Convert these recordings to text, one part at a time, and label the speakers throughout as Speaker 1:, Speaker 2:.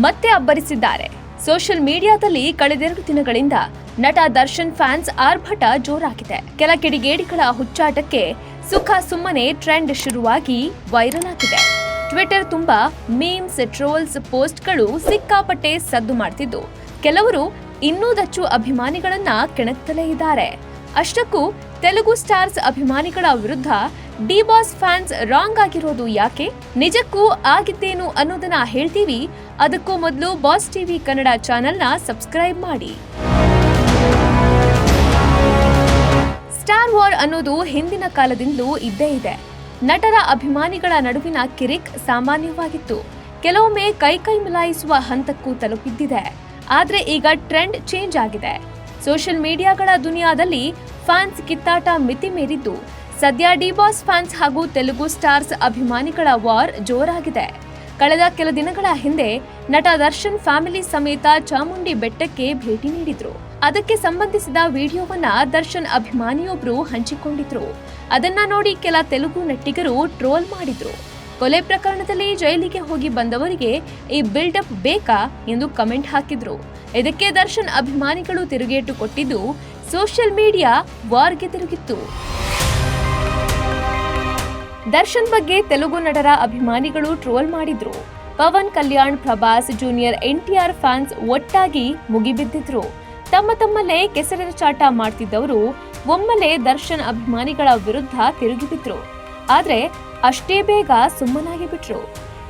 Speaker 1: ಮತ್ತೆ ಅಬ್ಬರಿಸಿದ್ದಾರೆ. ಸೋಷಿಯಲ್ ಮೀಡಿಯಾದಲ್ಲಿ ಕಳೆದೆರಡು ದಿನಗಳಿಂದ ನಟ ದರ್ಶನ್ ಫ್ಯಾನ್ಸ್ ಆರ್ಭಟ ಜೋರಾಗಿದೆ. ಕೆಲ ಕಿಡಿಗೇಡಿಗಳ ಹುಚ್ಚಾಟಕ್ಕೆ ಸುಖ ಸುಮ್ಮನೆ ಟ್ರೆಂಡ್ ಶುರುವಾಗಿ ವೈರಲ್ ಆಗಿದೆ. ಟ್ವಿಟರ್ ತುಂಬಾ ಮೀಮ್ಸ್, ಟ್ರೋಲ್ಸ್, ಪೋಸ್ಟ್ಗಳು ಸಿಕ್ಕಾಪಟ್ಟೆ ಸದ್ದು ಮಾಡ್ತಿದ್ದು ಕೆಲವರು ಇನ್ನೂ ದಚ್ಚು ಅಭಿಮಾನಿಗಳನ್ನ ಕೆಣಕ್ತಲೇ ಇದ್ದಾರೆ. ಅಷ್ಟಕ್ಕೂ ತೆಲುಗು ಸ್ಟಾರ್ಸ್ ಅಭಿಮಾನಿಗಳ ವಿರುದ್ಧ ಡಿ ಬಾಸ್ ಫ್ಯಾನ್ಸ್ ರಾಂಗ್ ಆಗಿರೋದು ಯಾಕೆ, ನಿಜಕ್ಕೂ ಆಗಿದ್ದೇನು ಅನ್ನೋದನ್ನ ಹೇಳ್ತೀವಿ. ಅದಕ್ಕೂ ಮೊದಲು ಬಾಸ್ ಟಿವಿ ಕನ್ನಡ ಚಾನೆಲ್ನ ಸಬ್ಸ್ಕ್ರೈಬ್ ಮಾಡಿ. ಸ್ಟಾರ್ ವಾರ್ ಅನ್ನೋದು ಹಿಂದಿನ ಕಾಲದಿಂದಲೂ ಇದ್ದೇ ಇದೆ. ನಟರ ಅಭಿಮಾನಿಗಳ ನಡುವಿನ ಕಿರಿಕ್ ಸಾಮಾನ್ಯವಾಗಿತ್ತು. ಕೆಲವೊಮ್ಮೆ ಕೈ ಮಿಲಾಯಿಸುವ ಹಂತಕ್ಕೂ ತಲುಪಿದ್ದಿದೆ. ಆದ್ರೆ ಈಗ ಟ್ರೆಂಡ್ ಚೇಂಜ್ ಆಗಿದೆ. ಸೋಷಿಯಲ್ ಮೀಡಿಯಾಗಳ ದುನಿಯಾದಲ್ಲಿ ಫ್ಯಾನ್ಸ್ ಕಿತ್ತಾಟ ಮಿತಿ ಮೀರಿದ್ದು ಸದ್ಯ ಡಿ ಬಾಸ್ ಫ್ಯಾನ್ಸ್ ಹಾಗೂ ತೆಲುಗು ಸ್ಟಾರ್ಸ್ ಅಭಿಮಾನಿಗಳ ವಾರ್ ಜೋರಾಗಿದೆ. ಕಳೆದ ಕೆಲ ದಿನಗಳ ಹಿಂದೆ ನಟ ದರ್ಶನ್ ಫ್ಯಾಮಿಲಿ ಸಮೇತ ಚಾಮುಂಡಿ ಬೆಟ್ಟಕ್ಕೆ ಭೇಟಿ ನೀಡಿದ್ರು. ಅದಕ್ಕೆ ಸಂಬಂಧಿಸಿದ ವಿಡಿಯೋವನ್ನ ದರ್ಶನ್ ಅಭಿಮಾನಿಯೊಬ್ರು ಹಂಚಿಕೊಂಡಿದ್ರು. ಅದನ್ನ ನೋಡಿ ಕೆಲ ತೆಲುಗು ನೆಟ್ಟಿಗರು ಟ್ರೋಲ್ ಮಾಡಿದ್ರು. ಕೊಲೆ ಪ್ರಕರಣದಲ್ಲಿ ಜೈಲಿಗೆ ಹೋಗಿ ಬಂದವರಿಗೆ ಈ ಬಿಲ್ಡಪ್ ಬೇಕಾ ಎಂದು ಕಮೆಂಟ್ ಹಾಕಿದ್ರು. ಇದಕ್ಕೆ ದರ್ಶನ್ ಅಭಿಮಾನಿಗಳು ತಿರುಗೇಟು ಕೊಟ್ಟಿದ್ದು ಸೋಷಿಯಲ್ ಮೀಡಿಯಾ ವಾರ್ಗೆ ತಿರುಗಿತ್ತು. ದರ್ಶನ್ ಬಗ್ಗೆ ತೆಲುಗು ನಟರ ಅಭಿಮಾನಿಗಳು ಟ್ರೋಲ್ ಮಾಡಿದ್ರು. Pawan Kalyan, Prabhas, junior NTR fans ಒಟ್ಟಾಗಿ ಮುಗಿಬಿದ್ದಿದ್ರು. ತಮ್ಮಲ್ಲೇ ಕೆಸರಿನ ಚಾಟ ಮಾಡ್ತಿದ್ದವರು ಒಮ್ಮೆಲೆ ದರ್ಶನ್ ಅಭಿಮಾನಿಗಳ ವಿರುದ್ಧ ತಿರುಗಿಬಿದ್ರು. ಆದ್ರೆ ಅಷ್ಟೇ ಬೇಗ ಸುಮ್ಮನಾಗಿ ಬಿಟ್ರು.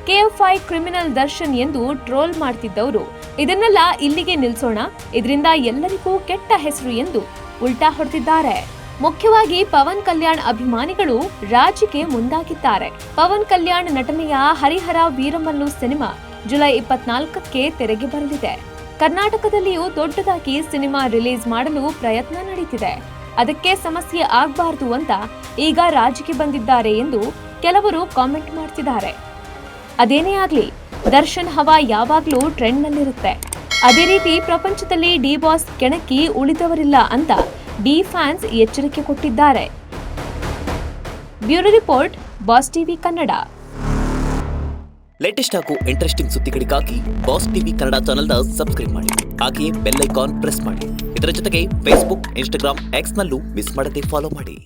Speaker 1: KFI ಕ್ರಿಮಿನಲ್ ದರ್ಶನ್ ಎಂದು ಟ್ರೋಲ್ ಮಾಡ್ತಿದ್ದವರು ಇದನ್ನೆಲ್ಲ ಇಲ್ಲಿಗೆ ನಿಲ್ಸೋಣ, ಇದರಿಂದ ಎಲ್ಲರಿಗೂ ಕೆಟ್ಟ ಹೆಸರು ಎಂದು ಉಲ್ಟಾ ಹೊಡೆದಿದ್ದಾರೆ. ಮುಖ್ಯವಾಗಿ ಪವನ್ ಕಲ್ಯಾಣ್ ಅಭಿಮಾನಿಗಳು ರಾಜಿಗೆ ಮುಂದಾಗಿದ್ದಾರೆ. ಪವನ್ ಕಲ್ಯಾಣ್ ನಟನೆಯ ಹರಿಹರ ವೀರಮಲ್ಲು ಸಿನಿಮಾ ಜುಲೈ 24ಕ್ಕೆ ತೆರೆಗೆ ಬರಲಿದೆ. ಕರ್ನಾಟಕದಲ್ಲಿಯೂ ದೊಡ್ಡದಾಗಿ ಸಿನಿಮಾ ರಿಲೀಸ್ ಮಾಡಲು ಪ್ರಯತ್ನ ನಡೀತಿದೆ. ಅದಕ್ಕೆ ಸಮಸ್ಯೆ ಆಗಬಾರದು ಅಂತ ಈಗ ರಾಜಿಗೆ ಬಂದಿದ್ದಾರೆ ಎಂದು ಕೆಲವರು ಕಾಮೆಂಟ್ ಮಾಡ್ತಿದ್ದಾರೆ. ಅದೇನೇ ಆಗ್ಲಿ, ದರ್ಶನ್ ಹವಾ ಯಾವಾಗ್ಲೂ ಟ್ರೆಂಡ್ ನಲ್ಲಿರುತ್ತೆ. ಅದೇ ರೀತಿ ಪ್ರಪಂಚದಲ್ಲಿ ಡಿ ಬಾಸ್ ಕೆಣಕಿ ಉಳಿದವರಿಲ್ಲ ಅಂತ ಡಿ ಫ್ಯಾನ್ಸ್ ಎಚ್ಚರಿಕೆ ಕೊಟ್ಟಿದ್ದಾರೆ. Bureau report, boss TV Kannada.
Speaker 2: Latest ಹಾಗೂ ಇಂಟ್ರೆಸ್ಟಿಂಗ್ ಸುದ್ದಿಗಳಿಗಾಗಿ ಬಾಸ್ ಟಿವಿ ಕನ್ನಡ ಚಾನೆಲ್ನ ಸಬ್ಸ್ಕ್ರೈಬ್ ಮಾಡಿ. ಹಾಗೆಯೇ ಬೆಲ್ ಐಕಾನ್ ಪ್ರೆಸ್ ಮಾಡಿ. ಇದರ ಜೊತೆಗೆ ಫೇಸ್ಬುಕ್, ಇನ್ಸ್ಟಾಗ್ರಾಮ್, ಎಕ್ಸ್ನಲ್ಲೂ ಮಿಸ್ ಮಾಡದೆ ಫಾಲೋ ಮಾಡಿ.